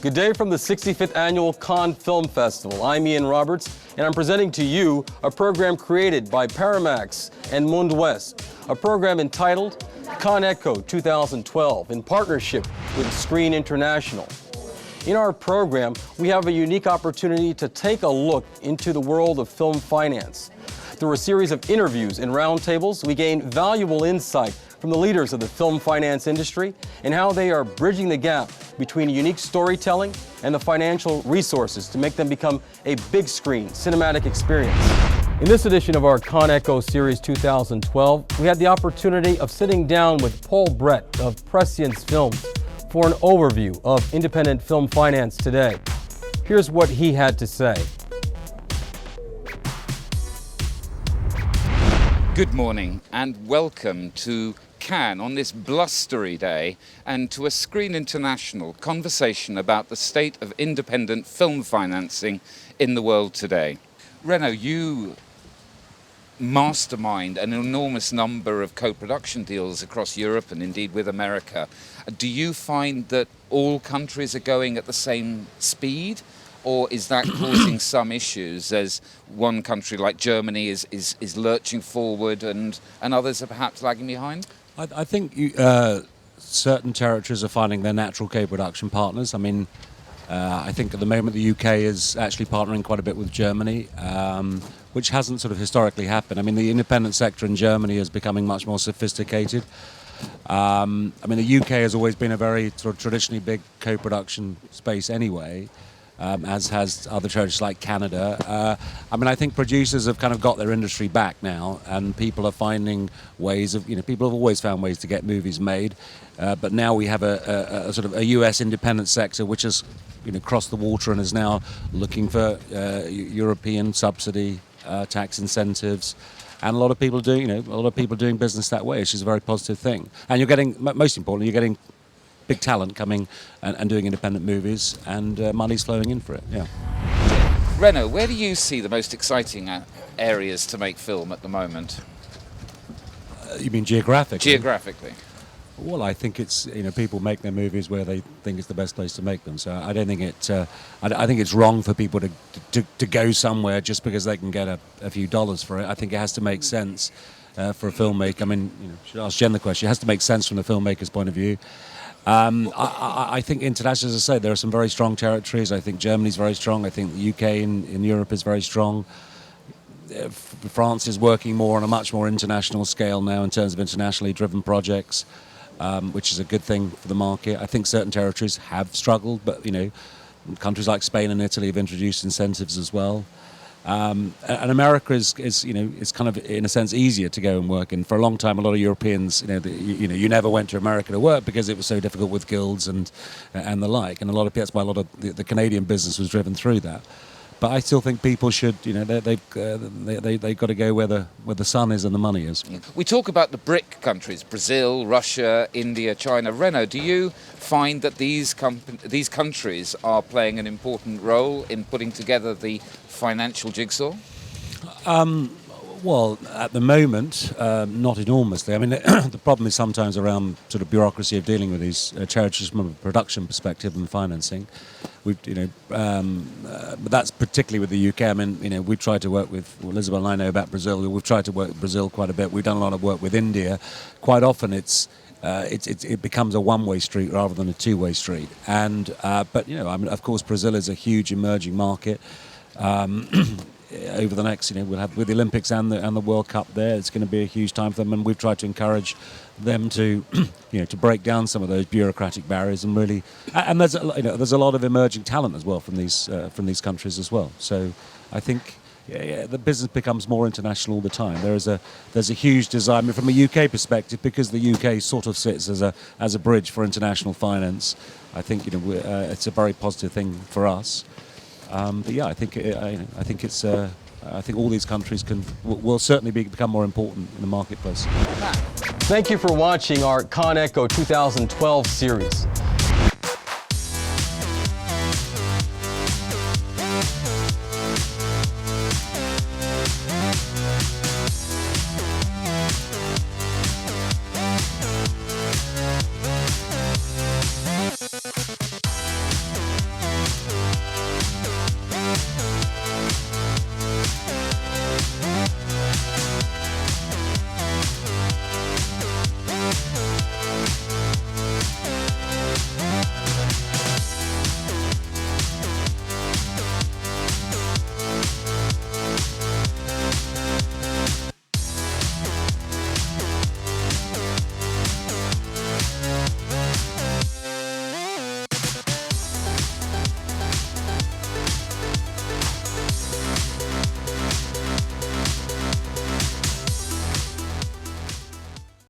Good day from the 65th Annual Cannes Film Festival. I'm Ian Roberts, and I'm presenting to you a program created by Paramax and Monde Ouest, a program entitled Cannes Echo 2012 in partnership with Screen International. In our program, we have a unique opportunity to take a look into the world of film finance. Through a series of interviews and roundtables, we gain valuable insight from the leaders of the film finance industry and how they are bridging the gap between unique storytelling and the financial resources to make them become a big screen cinematic experience. In this edition of our Cannes Echo Series 2012, we had the opportunity of sitting down with Paul Brett of Prescience Films for an overview of independent film finance today. Here's what he had to say. Good morning and welcome to Cannes on this blustery day and to a Screen International conversation about the state of independent film financing in the world today. Reno, you mastermind an enormous number of co-production deals across Europe and indeed with America. Do you find that all countries are going at the same speed? Or is that causing some issues as one country like Germany is lurching forward and others are perhaps lagging behind? I think certain territories are finding their natural co-production partners. I mean, I think at the moment the UK is actually partnering quite a bit with Germany, which hasn't sort of historically happened. I mean, the independent sector in Germany is becoming much more sophisticated. I mean, the UK has always been a very sort of traditionally big co-production space anyway. As has other territories like Canada. I mean, I think producers have kind of got their industry back now, and people are finding ways of, people have always found ways to get movies made, but now we have a sort of a US independent sector which has, crossed the water and is now looking for European subsidy, tax incentives. And a lot of people doing business that way, which is a very positive thing. And you're getting, most importantly, you're getting big talent coming and doing independent movies, and money's flowing in for it. Yeah. Reno, where do you see the most exciting areas to make film at the moment? You mean geographically? Geographically. Well, I think it's people make their movies where they think it's the best place to make them. So I don't think I think it's wrong for people to go somewhere just because they can get a few dollars for it. I think it has to make sense for a filmmaker. I mean, should ask Jen the question. It has to make sense from the filmmaker's point of view. I think internationally, as I say, there are some very strong territories. I think Germany's very strong. I think the UK in Europe is very strong. France is working more on a much more international scale now in terms of internationally driven projects, which is a good thing for the market. I think certain territories have struggled, but countries like Spain and Italy have introduced incentives as well. And America is kind of in a sense easier to go and work in. For a long time, a lot of Europeans, you never went to America to work because it was so difficult with guilds and the like. And that's why a lot of the Canadian business was driven through that. But I still think people should, they've got to go where the sun is and the money is. We talk about the BRIC countries: Brazil, Russia, India, China. Reno, do you find that these countries are playing an important role in putting together the financial jigsaw? Well, at the moment, not enormously. I mean, the problem is sometimes around sort of bureaucracy of dealing with these territories from a production perspective and financing. But that's particularly with the UK. I mean, we've tried to work with, Elizabeth and I know about Brazil. We've tried to work with Brazil quite a bit. We've done a lot of work with India. Quite often, it becomes a one-way street rather than a two-way street. And but I mean, of course, Brazil is a huge emerging market. Over the next, we'll have with the Olympics and the World Cup there. It's going to be a huge time for them, and we've tried to encourage them to, to break down some of those bureaucratic barriers and really. And there's a lot of emerging talent as well from these countries as well. So I think the business becomes more international all the time. There's a huge desire. I mean, from a UK perspective, because the UK sort of sits as a bridge for international finance. I think it's a very positive thing for us. But yeah, I think all these countries will certainly become more important in the marketplace. Thank you for watching our Cannes Echo 2012 series.